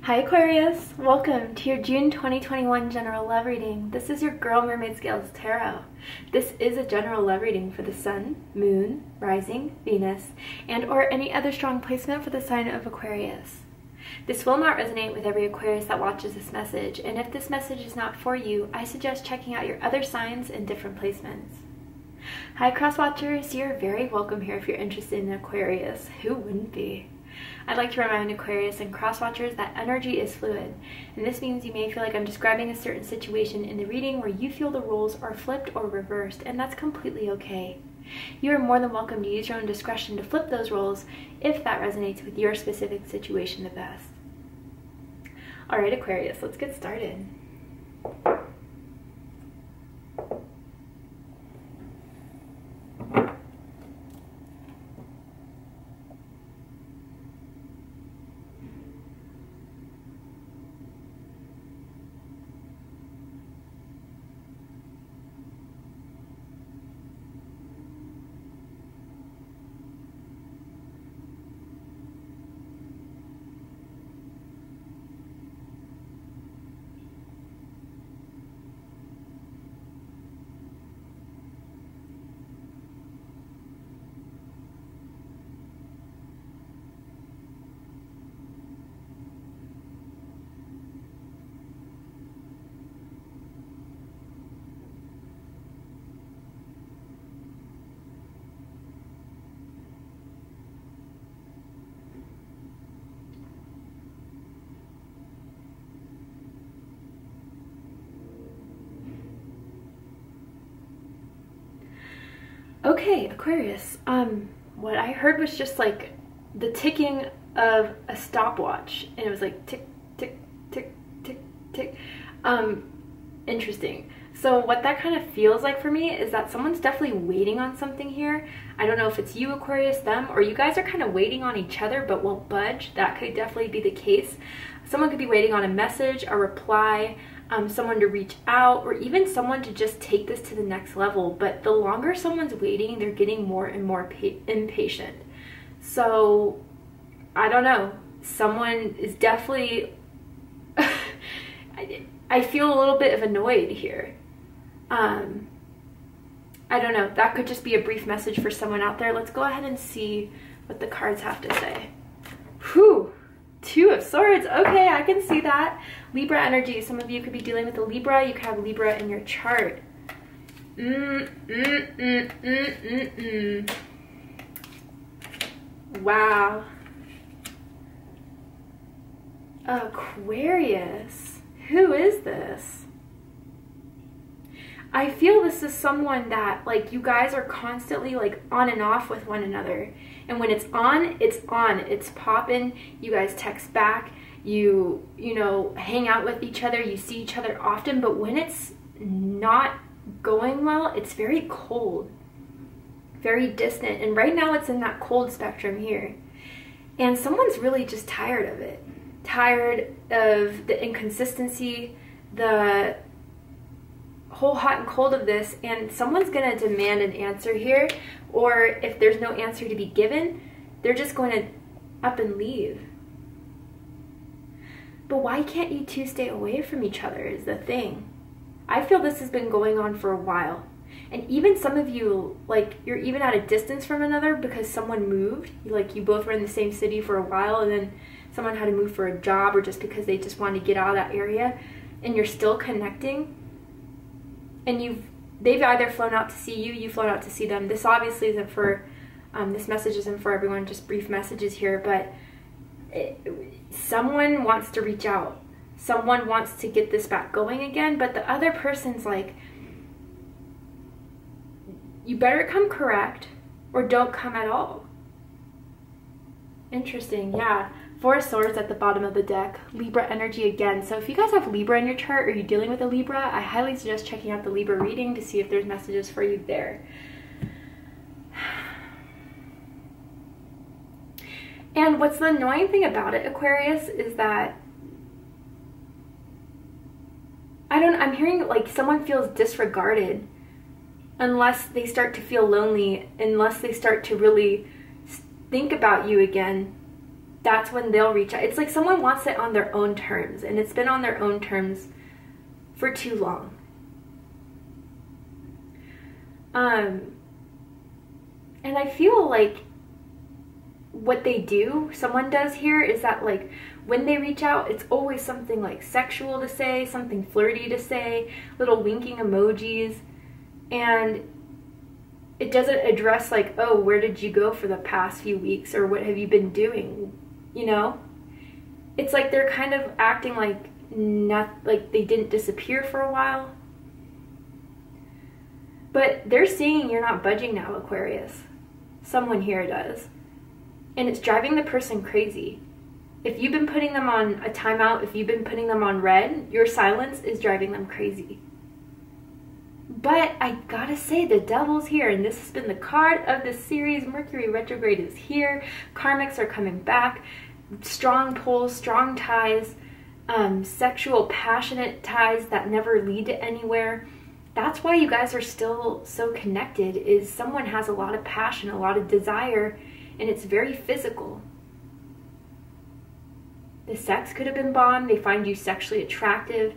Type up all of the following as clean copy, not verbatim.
Hi Aquarius! Welcome to your June 2021 general love reading. This is your girl Mermaid Scales Tarot. This is a general love reading for the Sun, Moon, Rising, Venus, and or any other strong placement for the sign of Aquarius. This will not resonate with every Aquarius that watches this message, and if this message is not for you, I suggest checking out your other signs and different placements. Hi Cross Watchers, you're very welcome here if you're interested in Aquarius. Who wouldn't be? I'd like to remind Aquarius and Cross Watchers that energy is fluid, and this means you may feel like I'm describing a certain situation in the reading where you feel the roles are flipped or reversed, and that's completely okay. You are more than welcome to use your own discretion to flip those roles if that resonates with your specific situation the best. Alright Aquarius, let's get started. Okay, Aquarius, what I heard was just like the ticking of a stopwatch, and it was like tick, tick, tick, tick, tick. Interesting. So what that kind of feels like for me is that someone's definitely waiting on something here. I don't know if it's you, Aquarius, them, or you guys are kind of waiting on each other but won't budge. That could definitely be the case. Someone could be waiting on a message, a reply, someone to reach out, or even someone to just take this to the next level. But the longer someone's waiting, they're getting more and more impatient. So I don't know, someone is definitely I feel a little bit of annoyed here. I don't know, that could just be a brief message for someone out there. Let's go ahead and see what the cards have to say. Whew. Two of Swords. Okay, I can see that. Libra energy. Some of you could be dealing with a Libra. You could have Libra in your chart. Wow. Aquarius. Who is this? I feel this is someone that, like, you guys are constantly, like, on and off with one another. And when it's on, it's popping. You guys text back, you know, hang out with each other, you see each other often. But when it's not going well, it's very cold, very distant. And right now it's in that cold spectrum here. And someone's really just tired of it. Tired of the inconsistency, the whole hot and cold of this, and someone's gonna demand an answer here, or if there's no answer to be given, they're just going to up and leave. But why can't you two stay away from each other is the thing. I feel this has been going on for a while, and even some of you, like, you're even at a distance from another because someone moved. Like, you both were in the same city for a while, and then someone had to move for a job, or just because they just wanted to get out of that area, and you're still connecting. And they've either flown out to see you, you've flown out to see them. This obviously isn't for, this message isn't for everyone, just brief messages here, but someone wants to reach out. Someone wants to get this back going again, but the other person's like, you better come correct or don't come at all. Interesting, yeah. Four of Swords at the bottom of the deck. Libra energy again. So if you guys have Libra in your chart, or you're dealing with a Libra, I highly suggest checking out the Libra reading to see if there's messages for you there. And what's the annoying thing about it, Aquarius, is that I'm hearing like someone feels disregarded unless they start to feel lonely, unless they start to really think about you again. that's when they'll reach out. It's like someone wants it on their own terms, and it's been on their own terms for too long. And I feel like what they do, someone does here, is that like when they reach out, it's always something like sexual to say, something flirty to say, little winking emojis, and it doesn't address like, oh, where did you go for the past few weeks, or what have you been doing, you know? It's like they're kind of acting like like they didn't disappear for a while. But they're seeing you're not budging now, Aquarius. Someone here does. And it's driving the person crazy. If you've been putting them on a timeout, if you've been putting them on red, your silence is driving them crazy. But I gotta say, the devil's here, and this has been the card of this series. Mercury retrograde is here. Karmics are coming back. Strong pulls, strong ties, sexual, passionate ties that never lead to anywhere. That's why you guys are still so connected, is someone has a lot of passion, a lot of desire, and it's very physical. The sex could have been bond. They find you sexually attractive.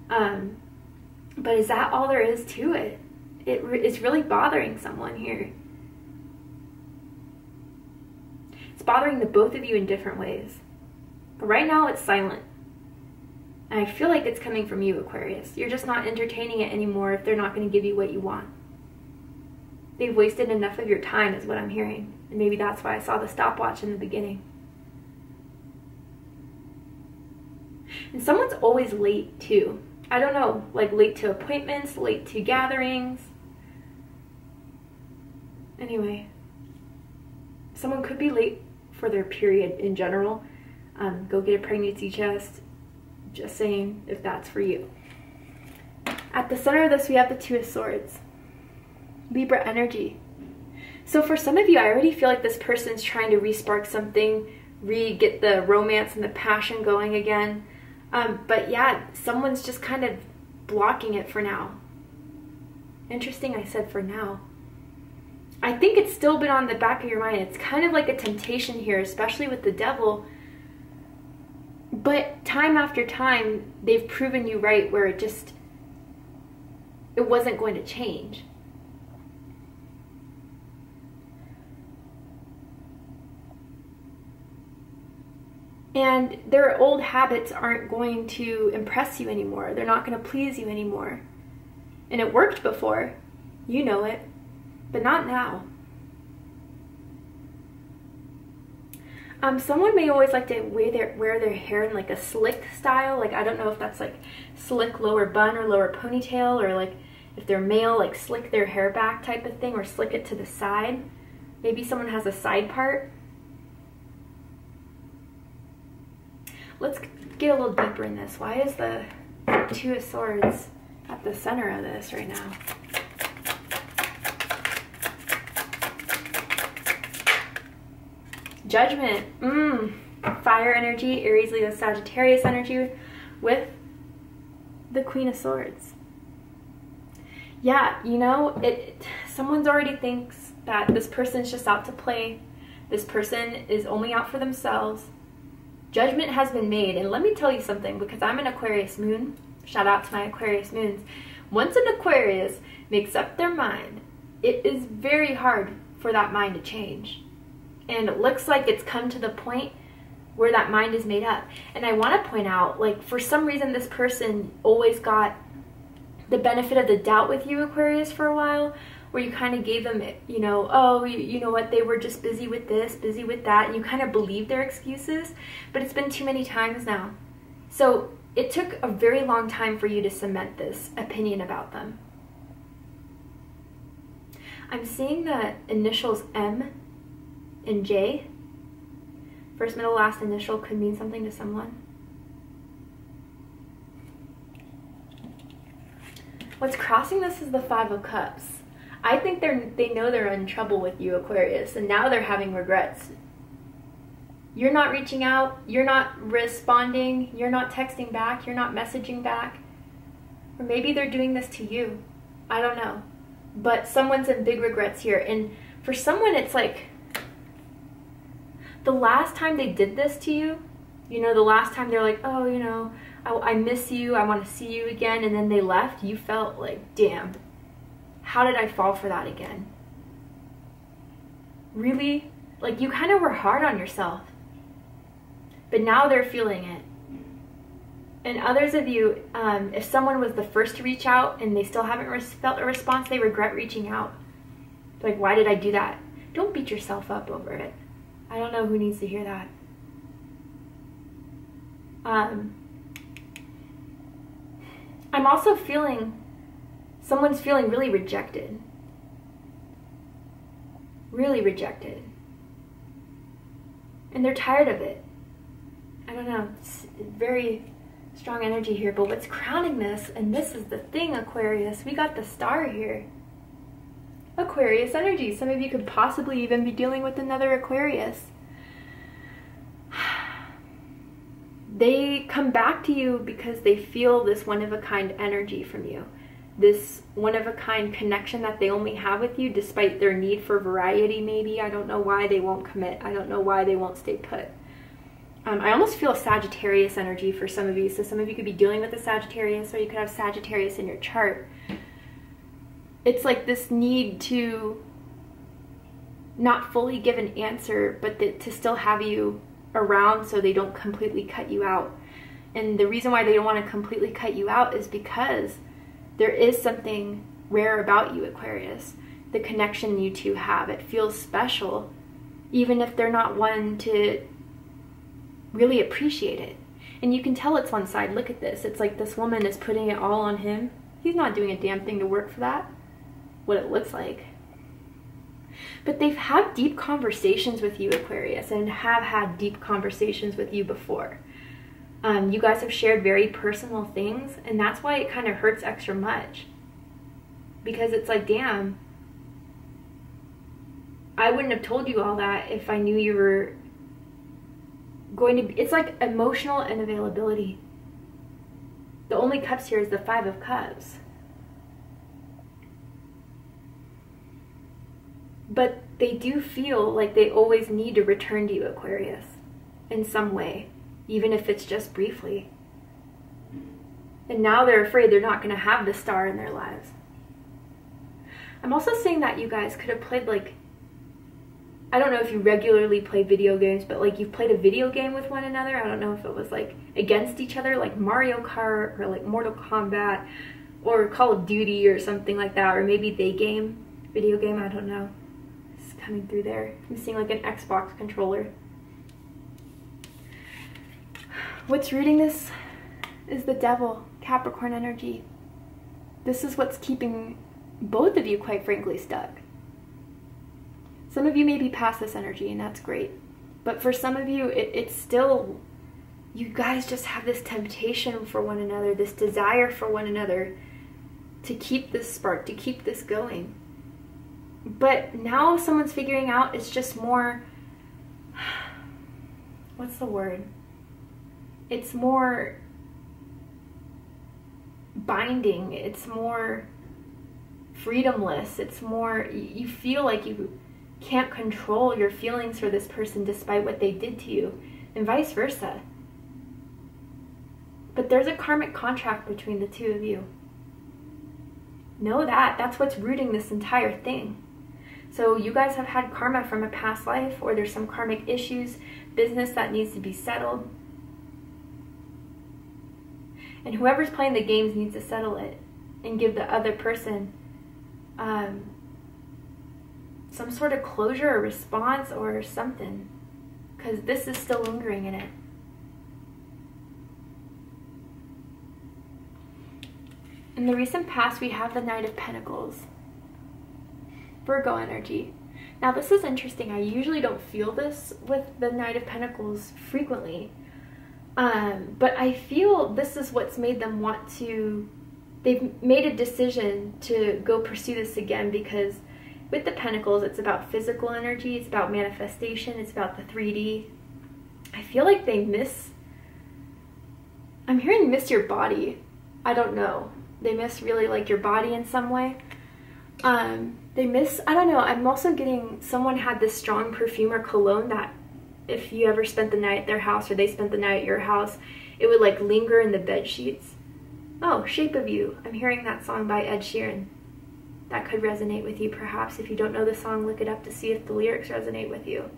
But is that all there is to it? It's really bothering someone here. It's bothering the both of you in different ways. But right now it's silent. And I feel like it's coming from you, Aquarius. You're just not entertaining it anymore if they're not going to give you what you want. They've wasted enough of your time is what I'm hearing. And maybe that's why I saw the stopwatch in the beginning. And someone's always late too. I don't know, like late to appointments, late to gatherings. Anyway, someone could be late for their period in general. Go get a pregnancy test. Just saying, if that's for you. At the center of this, we have the Two of Swords. Libra energy. So for some of you, I already feel like this person's trying to re-spark something, get the romance and the passion going again. But yeah, someone's just kind of blocking it for now. Interesting, I said for now. I think it's still been on the back of your mind. It's kind of like a temptation here, especially with the devil. But time after time, they've proven you right where it wasn't going to change. And their old habits aren't going to impress you anymore. They're not going to please you anymore. And it worked before. You know it. But not now. Someone may always like to wear their hair in like a slick style. Like, I don't know if that's like slick lower bun or lower ponytail, or like if they're male, like slick their hair back type of thing, or slick it to the side. Maybe someone has a side part. Let's get a little deeper in this. Why is the Two of Swords at the center of this right now? Judgment. Fire energy, Aries, Leo, Sagittarius energy with the Queen of Swords. Yeah, you know, someone's already thinks that this person's just out to play. This person is only out for themselves. Judgment has been made, and let me tell you something, because I'm an Aquarius moon. Shout out to my Aquarius moons. Once an Aquarius makes up their mind, it is very hard for that mind to change. And it looks like it's come to the point where that mind is made up. And I want to point out, like, for some reason this person always got the benefit of the doubt with you, Aquarius, for a while, where you kind of gave them, you know, oh, you know what, they were just busy with this, busy with that, and you kind of believed their excuses. But it's been too many times now. So it took a very long time for you to cement this opinion about them. I'm seeing the initials M and J. First, middle, last initial could mean something to someone. What's crossing this is the Five of Cups. I think they know they're in trouble with you, Aquarius, and now they're having regrets. You're not reaching out, you're not responding, you're not texting back, you're not messaging back. Or maybe they're doing this to you. I don't know. But someone's in big regrets here. And for someone, it's like the last time they did this to you, you know, the last time they're like, oh, you know, I miss you, I want to see you again, and then they left, you felt like, damn, how did I fall for that again? Really? Like, you kind of were hard on yourself. But now they're feeling it. And others of you, if someone was the first to reach out and they still haven't felt a response, they regret reaching out. Like, why did I do that? Don't beat yourself up over it. I don't know who needs to hear that. I'm also feeling, someone's feeling really rejected. Really rejected. And they're tired of it. I don't know, it's very strong energy here, but what's crowning this, and this is the thing, Aquarius, we got the star here. Aquarius energy. Some of you could possibly even be dealing with another Aquarius. They come back to you because they feel this one-of-a-kind energy from you. This one-of-a-kind connection that they only have with you despite their need for variety maybe. I don't know why they won't commit. I don't know why they won't stay put. I almost feel Sagittarius energy for some of you. So some of you could be dealing with a Sagittarius, or you could have Sagittarius in your chart. It's like this need to not fully give an answer, but to still have you around so they don't completely cut you out. And the reason why they don't want to completely cut you out is because there is something rare about you, Aquarius. The connection you two have. It feels special, even if they're not one to really appreciate it. And you can tell it's one side. Look at this. It's like this woman is putting it all on him. He's not doing a damn thing to work for that. What it looks like. But they've had deep conversations with you, Aquarius, and have had deep conversations with you before. You guys have shared very personal things, and that's why it kind of hurts extra much. Because it's like, damn, I wouldn't have told you all that if I knew you were going to be, it's like emotional unavailability. The only cups here is the 5 of Cups. But they do feel like they always need to return to you, Aquarius, in some way, even if it's just briefly. And now they're afraid they're not going to have the star in their lives. I'm also saying that you guys could have played, like, I don't know if you regularly play video games, but like you've played a video game with one another. I don't know if it was like against each other, like Mario Kart or like Mortal Kombat or Call of Duty or something like that, or maybe video game, I don't know. It's coming through there. I'm seeing like an Xbox controller. What's rooting this is the Devil, Capricorn energy. This is what's keeping both of you, quite frankly, stuck. Some of you may be past this energy, and that's great. But for some of you, it's still, you guys just have this temptation for one another, this desire for one another to keep this spark, to keep this going. But now someone's figuring out it's just more, what's the word? It's more binding, it's more freedomless, it's more, you feel like you can't control your feelings for this person despite what they did to you, and vice versa. But there's a karmic contract between the two of you. Know that. That's what's rooting this entire thing. So you guys have had karma from a past life, or there's some karmic issues, business that needs to be settled. And whoever's playing the games needs to settle it and give the other person some sort of closure or response or something, because this is still lingering in it. In the recent past, we have the Knight of Pentacles, Virgo energy. Now this is interesting. I usually don't feel this with the Knight of Pentacles frequently, but I feel this is what's made them want to, they've made a decision to go pursue this again, because with the Pentacles, it's about physical energy, it's about manifestation, it's about the 3D. I feel like they miss, I'm hearing miss your body. I don't know. They miss really like your body in some way. They miss, I don't know, I'm also getting someone had this strong perfume or cologne that if you ever spent the night at their house or they spent the night at your house, it would like linger in the bed sheets. Oh, Shape of You. I'm hearing that song by Ed Sheeran. That could resonate with you perhaps. If you don't know the song, look it up to see if the lyrics resonate with you.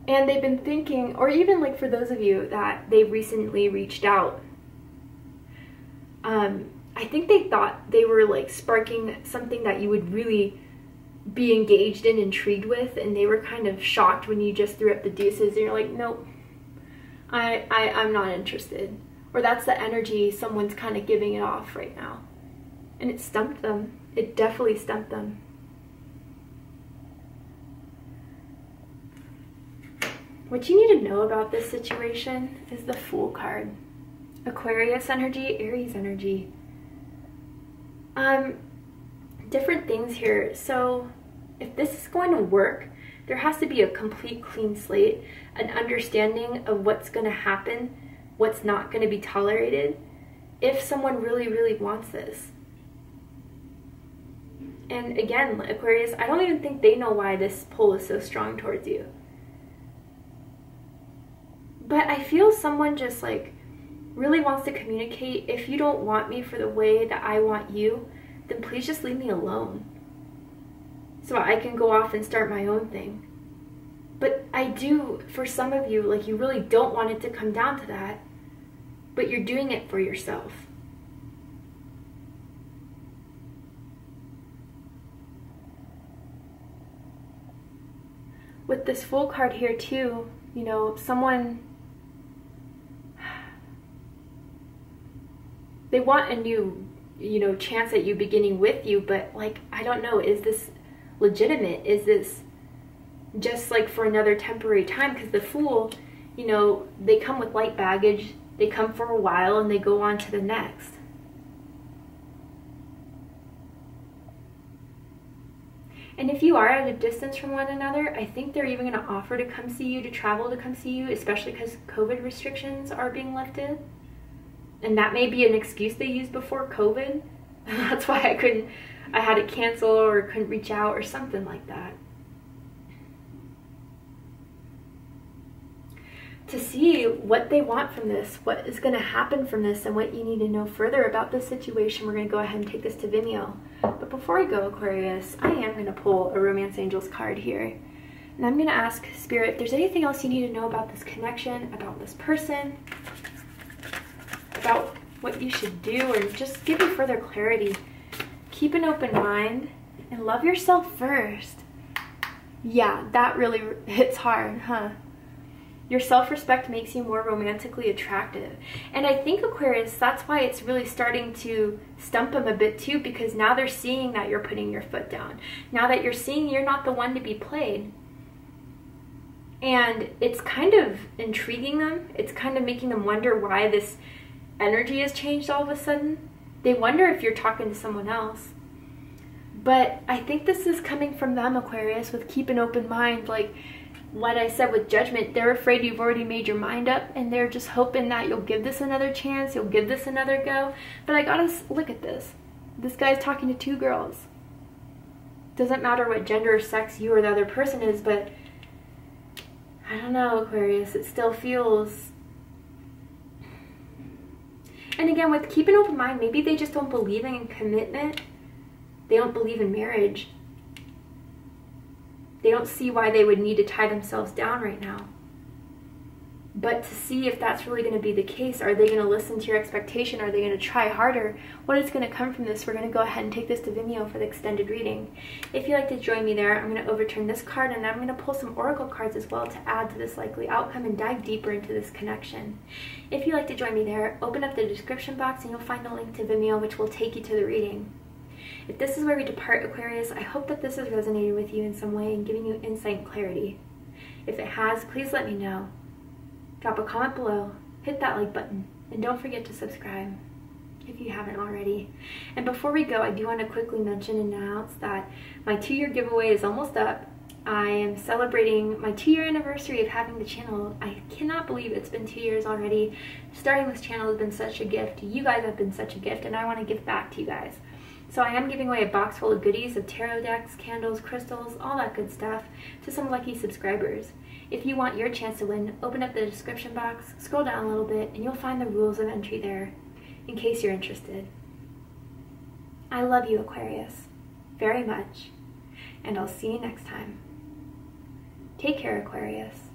And they've been thinking, or even like for those of you that they recently reached out, I think they thought they were like sparking something that you would really be engaged in, intrigued with, and they were kind of shocked when you just threw up the deuces and you're like, nope, I'm not interested. Or that's the energy someone's kind of giving it off right now. And it stumped them. It definitely stumped them. What you need to know about this situation is the Fool card. Aquarius energy, Aries energy. Different things here. So if this is going to work, there has to be a complete clean slate, an understanding of what's going to happen, what's not going to be tolerated, if someone really, really wants this. And again, Aquarius, I don't even think they know why this pull is so strong towards you. But I feel someone just like really wants to communicate, if you don't want me for the way that I want you, then please just leave me alone so I can go off and start my own thing. But I do, for some of you, like you really don't want it to come down to that, but you're doing it for yourself. With this Fool card here too, you know, someone, they want a new, you know, chance at you beginning with you, but like, I don't know, is this legitimate? Is this just like for another temporary time? Because the Fool, you know, they come with light baggage, they come for a while and they go on to the next. And if you are at a distance from one another, I think they're even going to offer to come see you, to travel to come see you, especially because COVID restrictions are being lifted. And that may be an excuse they used before COVID. That's why I had to cancel or couldn't reach out or something like that. To see what they want from this, what is going to happen from this, and what you need to know further about this situation, we're going to go ahead and take this to Vimeo. But before we go, Aquarius, I am going to pull a Romance Angels card here. And I'm going to ask Spirit if there's anything else you need to know about this connection, about this person, about what you should do, or just give you further clarity. Keep an open mind and love yourself first. Yeah, that really hits hard, huh? Your self-respect makes you more romantically attractive. And I think, Aquarius, that's why it's really starting to stump them a bit too, because now they're seeing that you're putting your foot down. Now that you're seeing you're not the one to be played. And it's kind of intriguing them. It's kind of making them wonder why this energy has changed all of a sudden. They wonder if you're talking to someone else. But I think this is coming from them, Aquarius, with keep an open mind. Like what I said with Judgment, they're afraid you've already made your mind up, and they're just hoping that you'll give this another chance, you'll give this another go. But I gotta look at this. This guy's talking to two girls. Doesn't matter what gender or sex you or the other person is, but I don't know, Aquarius, it still feels... And again, with keep an open mind, maybe they just don't believe in commitment. They don't believe in marriage. They don't see why they would need to tie themselves down right now. But to see if that's really going to be the case, are they going to listen to your expectation? Are they going to try harder? What is going to come from this? We're going to go ahead and take this to Vimeo for the extended reading. If you'd like to join me there, I'm going to overturn this card, and I'm going to pull some oracle cards as well to add to this likely outcome and dive deeper into this connection. If you'd like to join me there, open up the description box and you'll find a link to Vimeo which will take you to the reading. If this is where we depart, Aquarius, I hope that this has resonated with you in some way and giving you insight and clarity. If it has, please let me know. Drop a comment below, hit that like button, and don't forget to subscribe if you haven't already. And before we go, I do want to quickly mention and announce that my 2-year giveaway is almost up. I am celebrating my 2-year anniversary of having the channel. I cannot believe it's been 2 years already. Starting this channel has been such a gift. You guys have been such a gift, and I want to give back to you guys. So I am giving away a box full of goodies of tarot decks, candles, crystals, all that good stuff to some lucky subscribers. If you want your chance to win, open up the description box, scroll down a little bit, and you'll find the rules of entry there, in case you're interested. I love you, Aquarius, very much, and I'll see you next time. Take care, Aquarius.